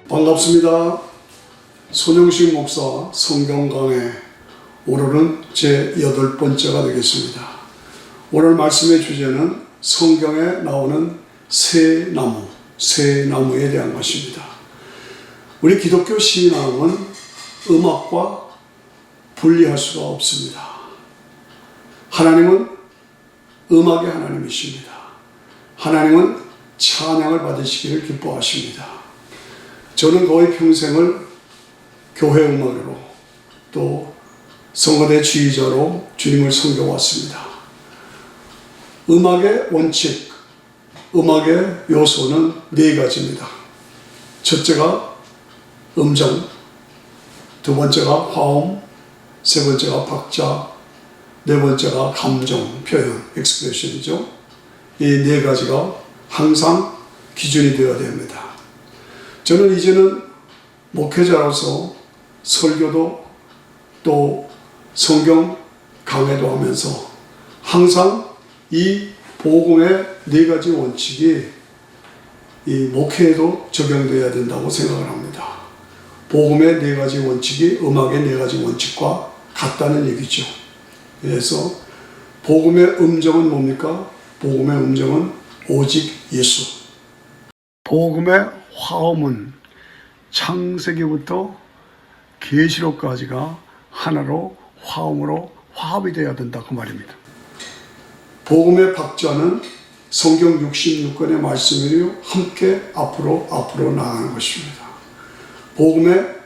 반갑습니다. 손영식 목사 성경 강해 오늘은 제 8번째가 되겠습니다. 오늘 말씀의 주제는 성경에 나오는 새 나무에 대한 것입니다. 우리 기독교 신앙은 음악과 분리할 수가 없습니다. 하나님은 음악의 하나님이십니다. 하나님은 찬양을 받으시기를 기뻐하십니다. 저는 거의 평생을 교회 음악으로 또 성가대 지휘자로 주님을 섬겨왔습니다. 음악의 원칙, 음악의 요소는 4가지입니다. 첫째가 음정, 두 번째가 화음, 세 번째가 박자, 네 번째가 감정, 표현, 익스프레션이죠. 이 4가지가 항상 기준이 되어야 됩니다. 저는 이제는 목회자로서 설교도 또 성경 강해도 하면서 항상 이 복음의 4가지 원칙이 이 목회에도 적용되어야 된다고 생각을 합니다. 복음의 4가지 원칙이 음악의 4가지 원칙과 같다는 얘기죠. 그래서 복음의 음정은 뭡니까? 복음의 음정은 오직 예수. 복음의 화음은 창세기부터 계시록까지가 하나로 화음으로 화합이 되어야 된다 그 말입니다. 복음의 박자는 성경 66권의 말씀으로 함께 앞으로 나아가는 것입니다. 복음의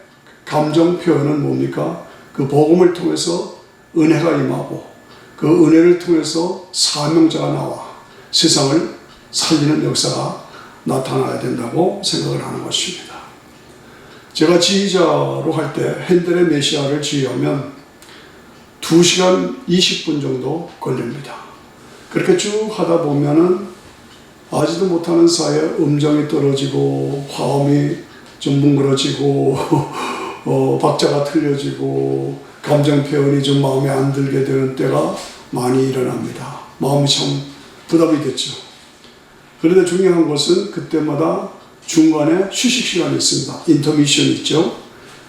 감정 표현은 뭡니까? 그 복음을 통해서 은혜가 임하고 그 은혜를 통해서 사명자가 나와 세상을 살리는 역사가 나타나야 된다고 생각을 하는 것입니다. 제가 지휘자로 할 때 핸델의 메시아를 지휘하면 2시간 20분 정도 걸립니다. 그렇게 쭉 하다 보면은 아지도 못하는 사이에 음정이 떨어지고 화음이 좀 뭉그러지고 박자가 틀려지고 감정 표현이 좀 마음에 안 들게 되는 때가 많이 일어납니다. 마음이 참 부담이 됐죠. 그런데 중요한 것은 그때마다 중간에 휴식 시간이 있습니다. 인터미션 있죠.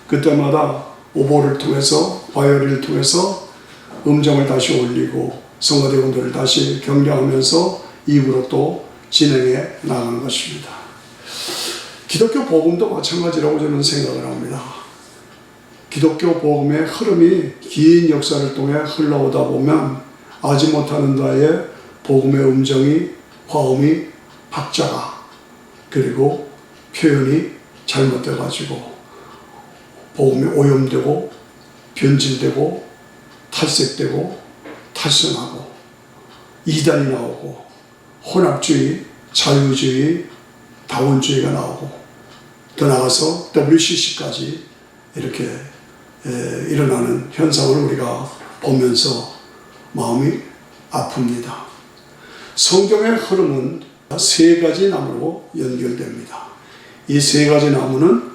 그때마다 오보를 통해서 바이올린을 통해서 음정을 다시 올리고 성가대원들을 다시 격려하면서 입으로 또 진행해 나가는 것입니다. 기독교 복음도 마찬가지라고 저는 생각을 합니다. 기독교 복음의 흐름이 긴 역사를 통해 흘러오다 보면 아지 못하는 나의 복음의 음정이 화음이 박자가 그리고 표현이 잘못돼가지고 복음이 오염되고 변질되고 탈색되고 탈선하고 이단이 나오고 혼합주의, 자유주의, 다원주의가 나오고 더 나아가서 WCC까지 이렇게 일어나는 현상을 우리가 보면서 마음이 아픕니다. 성경의 흐름은 3가지 나무로 연결됩니다. 이 3가지 나무는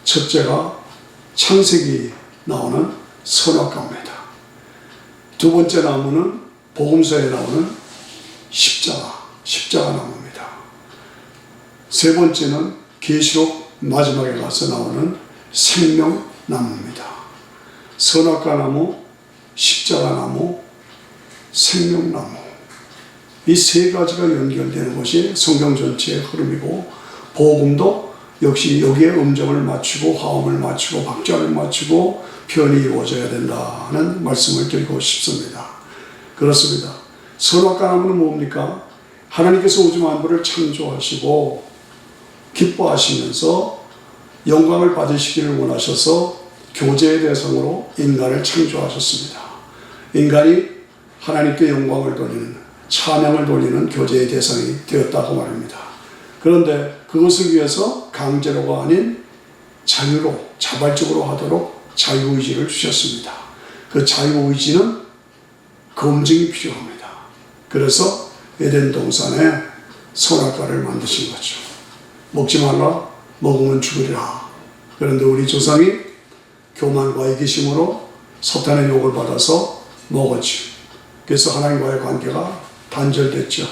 첫째가 창세기 나오는 선악과입니다. 두 번째 나무는 복음서에 나오는 십자가 나무입니다. 세 번째는 계시록 마지막에 가서 나오는 생명나무입니다. 선악과 나무, 십자가 나무, 생명나무. 이 3가지가 연결되는 것이 성경 전체의 흐름이고 복음도 역시 여기에 음정을 맞추고 화음을 맞추고 박자를 맞추고 표현이 이루어져야 된다는 말씀을 드리고 싶습니다. 그렇습니다. 선악과 나무는 뭡니까? 하나님께서 우주 만물을 창조하시고 기뻐하시면서 영광을 받으시기를 원하셔서 교제의 대상으로 인간을 창조하셨습니다. 인간이 하나님께 영광을 돌리는 찬양을 돌리는 교제의 대상이 되었다고 말합니다. 그런데 그것을 위해서 강제로가 아닌 자유로 자발적으로 하도록 자유의지를 주셨습니다. 그 자유의지는 검증이 필요합니다. 그래서 에덴 동산에 선악과를 만드신 거죠. 먹지 말라, 먹으면 죽으리라. 그런데 우리 조상이 교만과 이기심으로 사탄의 욕을 받아서 먹었죠. 그래서 하나님과의 관계가 단절됐죠.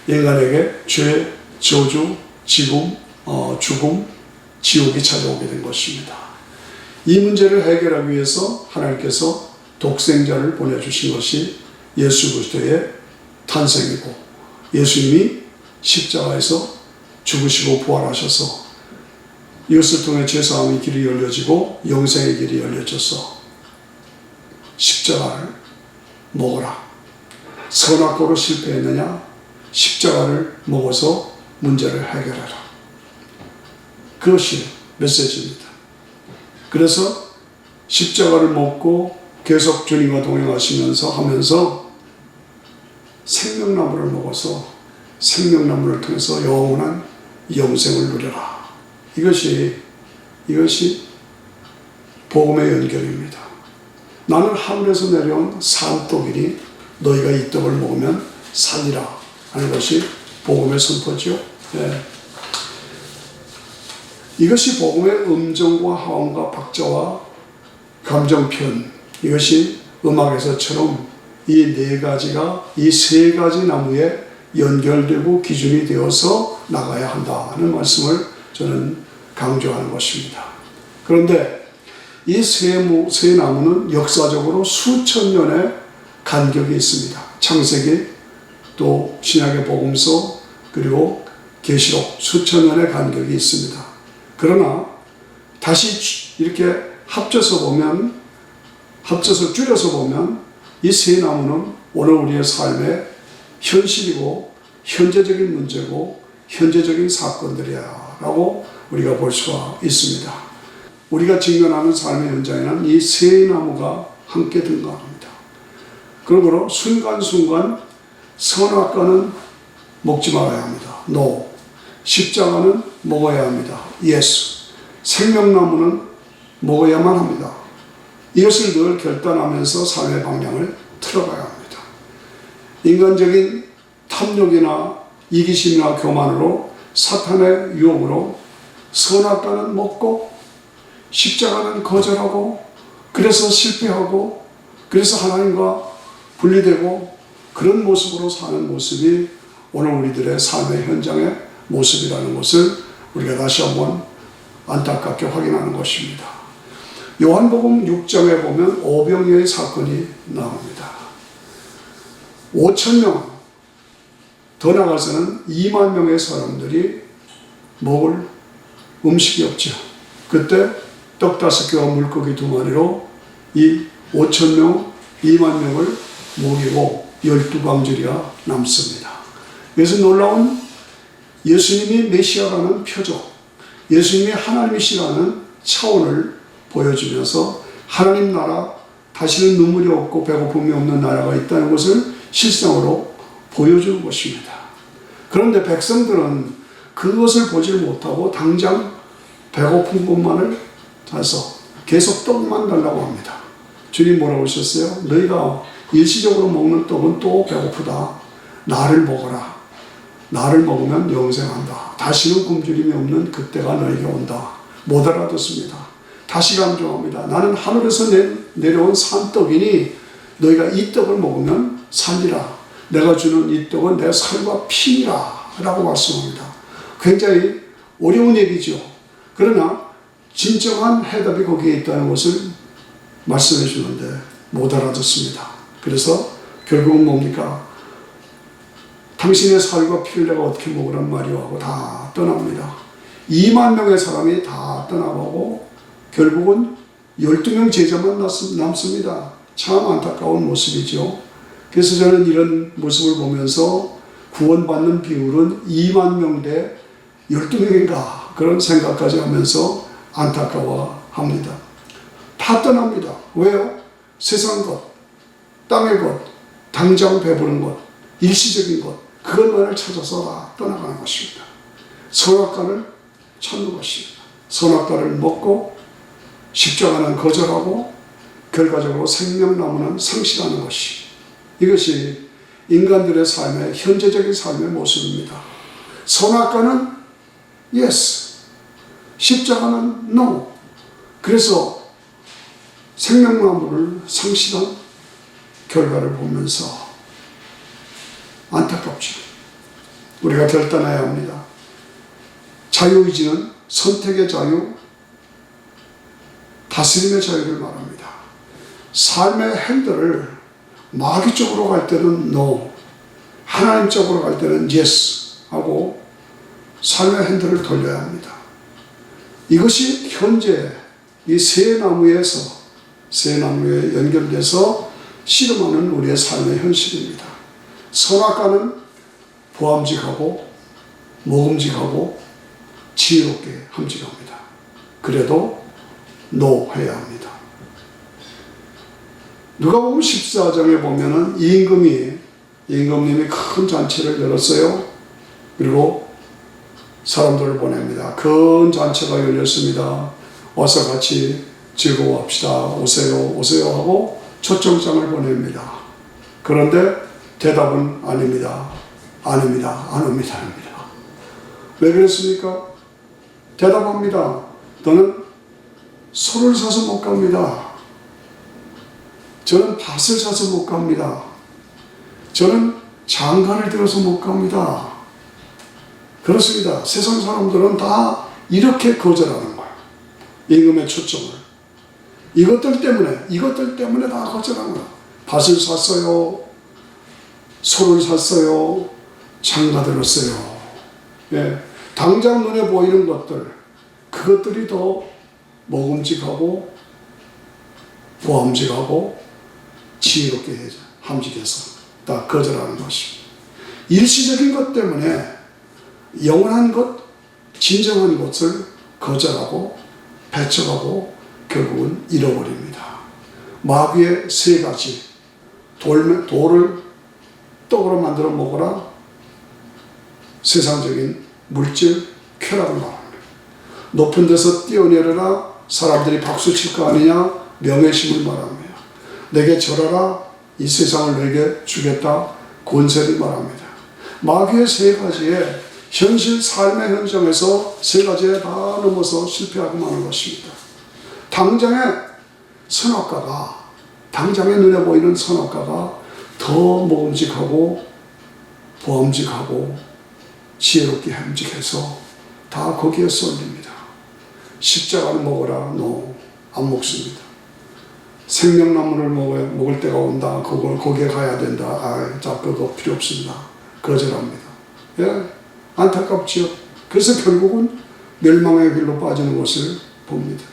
인간에게 죄, 저주, 죽음, 지옥이 찾아오게 된 것입니다. 이 문제를 해결하기 위해서 하나님께서 독생자를 보내주신 것이 예수 그리스도의 탄생이고, 예수님이 십자가에서 죽으시고 부활하셔서 이것을 통해 죄사함의 길이 열려지고 영생의 길이 열려져서 십자가를 먹어라. 선악고로 실패했느냐? 십자가를 먹어서 문제를 해결하라. 그것이 메시지입니다. 그래서 십자가를 먹고 계속 주님과 동행하시면서 하면서 생명나무를 먹어서 생명나무를 통해서 영원한 영생을 누려라. 이것이 복음의 연결입니다. 나는 하늘에서 내려온 산떡이니 너희가 이 떡을 먹으면 살리라 하는 것이 복음의 선포죠. 네. 이것이 복음의 음정과 하음과 박자와 감정편, 이것이 음악에서처럼 이 네 가지가 이 세 가지 나무에 연결되고 기준이 되어서 나가야 한다는 말씀을 저는 강조하는 것입니다. 그런데 이 세 나무는 역사적으로 수천 년의 간격이 있습니다. 창세기, 또 신약의 복음서, 그리고 계시록 수천 년의 간격이 있습니다. 그러나 다시 이렇게 합쳐서 줄여서 보면 이 세 나무는 오늘 우리의 삶의 현실이고 현재적인 문제고 현재적인 사건들이야 라고 우리가 볼 수가 있습니다. 우리가 직면하는 삶의 현장에는 이 세 나무가 함께 등장합니다. 그러므로 순간순간 선악과는 먹지 말아야 합니다. No. 십자가는 먹어야 합니다. Yes. 생명나무는 먹어야만 합니다. 이것을 늘 결단하면서 삶의 방향을 틀어가야 합니다. 인간적인 탐욕이나 이기심이나 교만으로 사탄의 유혹으로 선악과는 먹고 십자가는 거절하고 그래서 실패하고 그래서 하나님과 분리되고 그런 모습으로 사는 모습이 오늘 우리들의 삶의 현장의 모습이라는 것을 우리가 다시 한번 안타깝게 확인하는 것입니다. 요한복음 6장에 보면 오병이어의 사건이 나옵니다. 5,000명, 더 나가서는 2만 명의 사람들이 먹을 음식이 없죠. 그때 떡 5개와 물고기 2마리로 이 5,000명, 2만 명을 먹이고 12광주리가 남습니다. 그래서 놀라운 예수님이 메시아라는 표적, 예수님이 하나님이시라는 차원을 보여주면서 하나님 나라, 다시는 눈물이 없고 배고픔이 없는 나라가 있다는 것을 실상으로 보여주는 것입니다. 그런데 백성들은 그것을 보질 못하고 당장 배고픈 것만을 사서 계속 떡만 달라고 합니다. 주님 뭐라고 하셨어요? 너희가 일시적으로 먹는 떡은 또 배고프다. 나를 먹어라. 나를 먹으면 영생한다. 다시는 굶주림이 없는 그때가 너에게 온다. 못 알아듣습니다. 다시 강조합니다. 나는 하늘에서 내려온 산떡이니 너희가 이 떡을 먹으면 살리라. 내가 주는 이 떡은 내 살과 피니라 라고 말씀합니다. 굉장히 어려운 얘기죠. 그러나 진정한 해답이 거기에 있다는 것을 말씀해 주는데 못 알아듣습니다. 그래서 결국은 뭡니까? 당신의 살과 피를 내가 어떻게 먹으란 말이오 하고 다 떠납니다. 2만 명의 사람이 다 떠나가고 결국은 12명 제자만 남습니다. 참 안타까운 모습이죠. 그래서 저는 이런 모습을 보면서 구원받는 비율은 2만 명 대 12명인가 그런 생각까지 하면서 안타까워합니다. 다 떠납니다. 왜요? 세상 것, 땅의 것, 당장 배부른 것, 일시적인 것, 그것만을 찾아서 다 떠나가는 것입니다. 선악과를 찾는 것입니다. 선악과를 먹고 십자가는 거절하고 결과적으로 생명나무는 상실하는 것이, 이것이 인간들의 삶의 현재적인 삶의 모습입니다. 선악과는 yes, 십자가는 no. 그래서 생명나무를 상실한 결과를 보면서 안타깝죠. 우리가 결단해야 합니다. 자유의지는 선택의 자유, 다스림의 자유를 말합니다. 삶의 핸들을 마귀 쪽으로 갈 때는 no, 하나님 쪽으로 갈 때는 yes 하고 삶의 핸들을 돌려야 합니다. 이것이 현재 이 새 나무에 연결돼서 씨름하는 우리의 삶의 현실입니다. 선악과는 보암직하고 먹음직하고 지혜롭게 함직합니다. 그래도 노 해야 합니다. 누가복음 14장에 보면은 임금님이 큰 잔치를 열었어요. 그리고 사람들을 보냅니다. 큰 잔치가 열렸습니다. 와서 같이 즐거워합시다. 오세요 하고 초청장을 보냅니다. 그런데 대답은 아닙니다. 안 옵니다. 왜 그랬습니까? 대답합니다. 너는 소를 사서 못 갑니다. 저는 밭을 사서 못 갑니다. 저는 장관을 들어서 못 갑니다. 그렇습니다. 세상 사람들은 다 이렇게 거절하는 거예요. 임금의 초청을. 이것들 때문에 다 거절하는 거예요. 밭을 샀어요. 소를 샀어요. 장가 들었어요. 예. 당장 눈에 보이는 것들, 그것들이 더 먹음직하고 보암직하고 지혜롭게 함직해서 다 거절하는 것입니다. 일시적인 것 때문에 영원한 것, 진정한 것을 거절하고 배척하고 결국은 잃어버립니다. 마귀의 세 가지, 돌을 떡으로 만들어 먹어라, 세상적인 물질, 쾌락을 말합니다. 높은 데서 뛰어내려라, 사람들이 박수 칠 거 아니냐, 명예심을 말합니다. 내게 절하라, 이 세상을 내게 주겠다, 권세를 말합니다. 마귀의 세 가지의 현실 삶의 현장에서 세 가지에 다 넘어서 실패하고 마는 것입니다. 당장의 눈에 보이는 선악과가 더 먹음직하고 보암직하고 지혜롭게 함직해서 다 거기에 쏠립니다. 십자가를 먹어라, 안 먹습니다. 생명나무를 먹을 때가 온다, 거기에 가야 된다, 그거 필요 없습니다. 거절합니다. 예? 안타깝지요. 그래서 결국은 멸망의 길로 빠지는 것을 봅니다.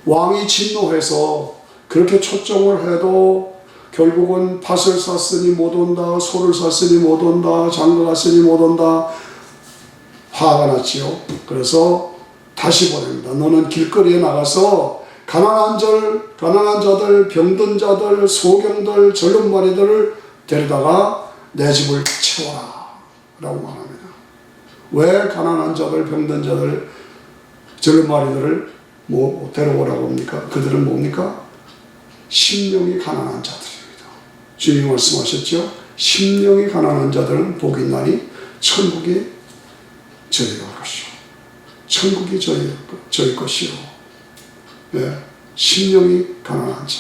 왕이 진노해서 그렇게 초청을 해도 결국은 밭을 샀으니 못 온다, 소를 샀으니 못 온다, 장가 갔으니 못 온다, 화가 났지요. 그래서 다시 보냅니다. 너는 길거리에 나가서 가난한 자들, 병든 자들, 소경들, 젊은마리들을 데려다가 내 집을 채워라 라고 말합니다. 왜 가난한 자들, 병든 자들, 젊은마리들을 데려오라고 합니까? 그들은 뭡니까? 심령이 가난한 자들입니다. 주님이 말씀하셨죠? 심령이 가난한 자들은 복이 있나니 천국이 저희가 것이요. 천국이 저희 것이요. 네, 심령이 가난한 자.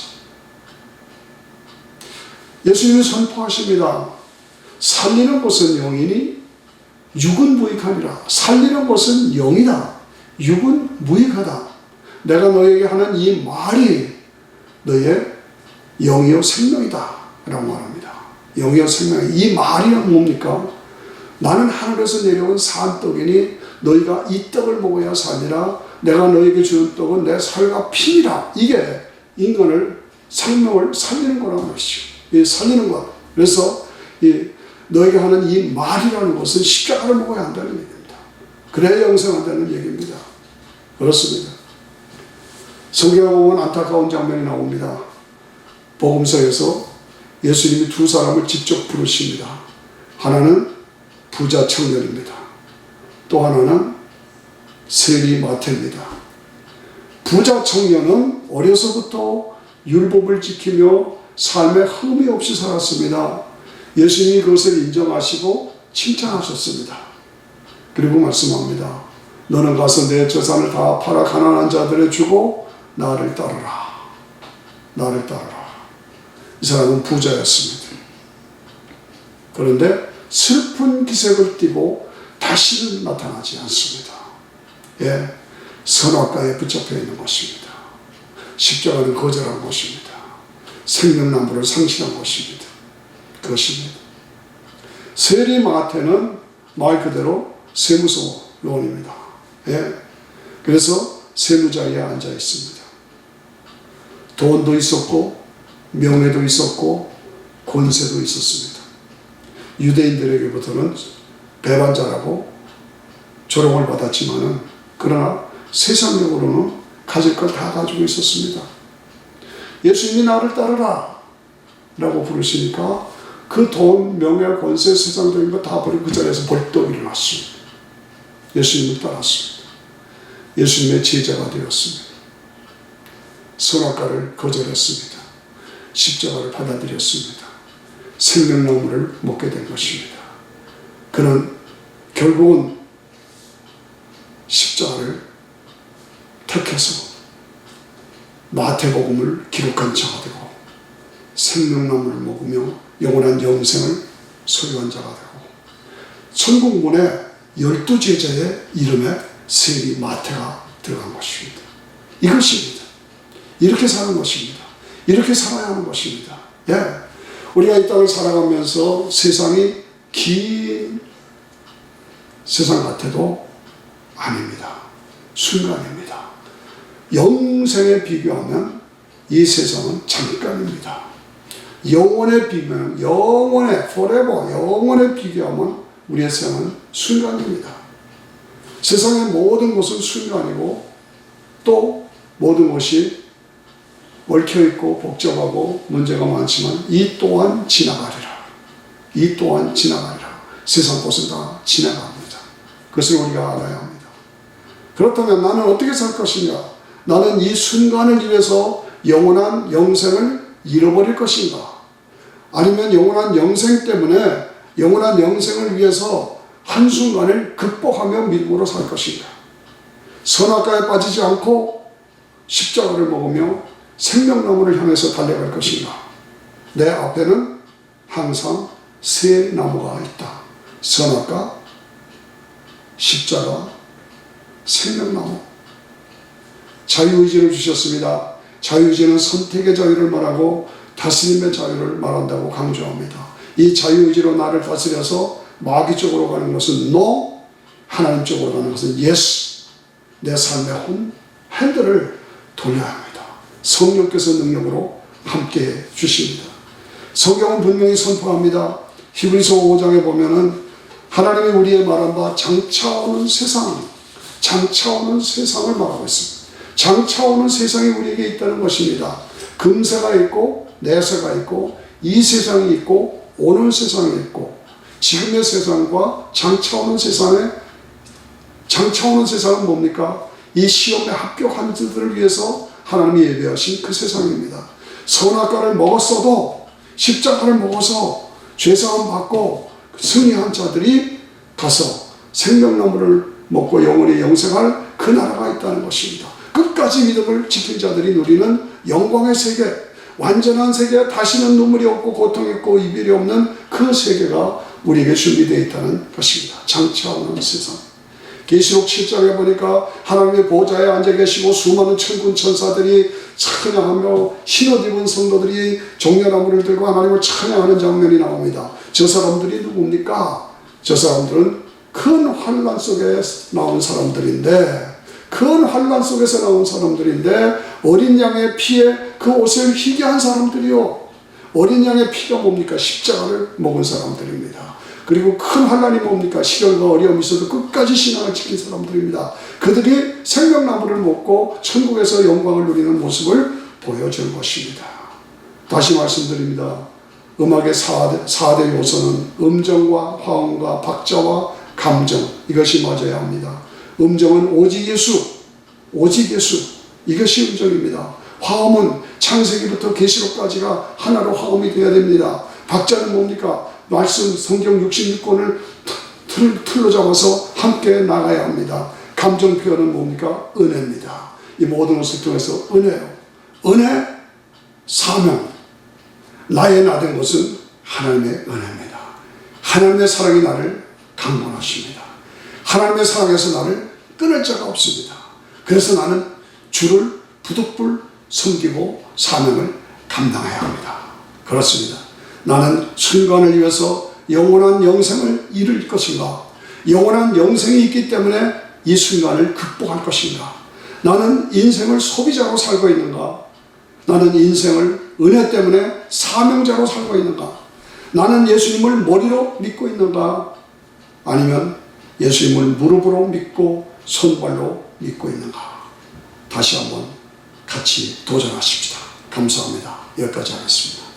예수님이 선포하십니다. 살리는 것은 영이니 육은 무익하니라. 살리는 것은 영이다. 육은 무익하다. 내가 너에게 하는 이 말이 너의 영이요 생명이다 라고 말합니다. 영이요 생명. 이 말이란 뭡니까? 나는 하늘에서 내려온 산떡이니 너희가 이 떡을 먹어야 사니라. 내가 너에게 주는 떡은 내 살과 피니라. 이게 인간을 생명을 살리는 거라는 것이죠. 이 살리는 것. 그래서 너에게 하는 이 말이라는 것은 십자가를 먹어야 한다는 얘기입니다. 그래야 영생한다는 얘기입니다. 그렇습니다. 성경에 보면 안타까운 장면이 나옵니다. 복음서에서 예수님이 두 사람을 직접 부르십니다. 하나는 부자 청년입니다. 또 하나는 세리 마태입니다. 부자 청년은 어려서부터 율법을 지키며 삶에 흠이 없이 살았습니다. 예수님이 그것을 인정하시고 칭찬하셨습니다. 그리고 말씀합니다. 너는 가서 내 재산을 다 팔아 가난한 자들에 주고 나를 따르라. 나를 따르라. 이 사람은 부자였습니다. 그런데 슬픈 기색을 띠고 다시는 나타나지 않습니다. 예, 선악과에 붙잡혀 있는 것입니다. 십자가는 거절한 것입니다. 생명나무를 상실한 것입니다. 그것입니다. 세리마태는 말 그대로 세무서론입니다. 예, 그래서 세무자리에 앉아 있습니다. 돈도 있었고 명예도 있었고 권세도 있었습니다. 유대인들에게부터는 배반자라고 조롱을 받았지만은 그러나 세상적으로는 가질 걸 다 가지고 있었습니다. 예수님이 나를 따르라 라고 부르시니까 그 돈, 명예, 권세, 세상적인 거 다 버리고 그 자리에서 벌떡 일어났습니다. 예수님을 따랐습니다. 예수님의 제자가 되었습니다. 선악과를 거절했습니다. 십자가를 받아들였습니다. 생명나무를 먹게 된 것입니다. 그는 결국은 십자가를 택해서 마태복음을 기록한 자가 되고 생명나무를 먹으며 영원한 영생을 소유한 자가 되고 천국문에 12제자의 이름에 세리 마태가 들어간 것입니다. 이것입니다. 이렇게 사는 것입니다. 이렇게 살아야 하는 것입니다. 예. 우리가 이 땅을 살아가면서 세상이 긴 세상 같아도 아닙니다. 순간입니다. 영생에 비교하면 이 세상은 잠깐입니다. 영원에 비교하면, forever, 영원에 비교하면 우리의 세상은 순간입니다. 세상의 모든 것은 순간이고 또 모든 것이 얽혀있고 복잡하고 문제가 많지만 이 또한 지나가리라. 이 또한 지나가리라. 세상 것은 다 지나갑니다. 그것을 우리가 알아야 합니다. 그렇다면 나는 어떻게 살 것이냐? 나는 이 순간을 위해서 영원한 영생을 잃어버릴 것인가? 아니면 영원한 영생 때문에 영원한 영생을 위해서 한순간을 극복하며 믿음으로 살 것인가? 선악과에 빠지지 않고 십자가를 먹으며 생명나무를 향해서 달려갈 것인가? 내 앞에는 항상 세 나무가 있다. 선악과, 십자가, 생명나무. 자유의지를 주셨습니다. 자유의지는 선택의 자유를 말하고 다스림의 자유를 말한다고 강조합니다. 이 자유의지로 나를 다스려서 마귀 쪽으로 가는 것은 no, 하나님 쪽으로 가는 것은 yes. 내 삶의 핸들을 돌려야 합니다. 성령께서 능력으로 함께해 주십니다. 성경은 분명히 선포합니다. 히브리서 5장에 보면은 하나님이 우리의 말한 바 장차오는 세상을 말하고 있습니다. 장차오는 세상이 우리에게 있다는 것입니다. 금세가 있고 내세가 있고 이 세상이 있고 오는 세상이 있고 지금의 세상과 장차오는 세상은 뭡니까? 이 시험에 합격한 자들을 위해서 하나님이 예배하신 그 세상입니다. 선악과를 먹었어도 십자가를 먹어서 죄사함 받고 승리한 자들이 가서 생명나무를 먹고 영원히 영생할 그 나라가 있다는 것입니다. 끝까지 믿음을 지킨 자들이 누리는 영광의 세계, 완전한 세계, 다시는 눈물이 없고 고통이 없고 이별이 없는 그 세계가 우리에게 준비되어 있다는 것입니다. 장차오는 세상. 계시록 7장에 보니까 하나님의 보좌에 앉아 계시고 수많은 천군 천사들이 찬양하며 흰옷 입은 성도들이 종려나무를 들고 하나님을 찬양하는 장면이 나옵니다. 저 사람들이 누굽니까? 저 사람들은 큰 환난 속에 나온 사람들인데 어린 양의 피에 그 옷을 희게 한 사람들이요. 어린 양의 피가 뭡니까? 십자가를 먹은 사람들입니다. 그리고 큰 환난이 뭡니까? 시련과 어려움이 있어도 끝까지 신앙을 지킨 사람들입니다. 그들이 생명나무를 먹고 천국에서 영광을 누리는 모습을 보여준 것입니다. 다시 말씀드립니다. 음악의 4대 요소는 음정과 화음과 박자와 감정, 이것이 맞아야 합니다. 음정은 오직 예수, 이것이 음정입니다. 화음은 창세기부터 계시록까지가 하나로 화음이 되어야 됩니다. 박자는 뭡니까? 말씀 성경 66권을 틀로 잡아서 함께 나가야 합니다. 감정 표현은 뭡니까? 은혜입니다. 이 모든 것을 통해서 은혜요. 은혜, 사명. 나의 나된 것은 하나님의 은혜입니다. 하나님의 사랑이 나를 강권하십니다. 하나님의 사랑에서 나를 끊을 자가 없습니다. 그래서 나는 주를 부득불 섬기고 사명을 감당해야 합니다. 그렇습니다. 나는 순간을 위해서 영원한 영생을 이룰 것인가? 영원한 영생이 있기 때문에 이 순간을 극복할 것인가? 나는 인생을 소비자로 살고 있는가? 나는 인생을 은혜 때문에 사명자로 살고 있는가? 나는 예수님을 머리로 믿고 있는가? 아니면 예수님을 무릎으로 믿고 손발로 믿고 있는가? 다시 한번 같이 도전하십시다. 감사합니다. 여기까지 하겠습니다.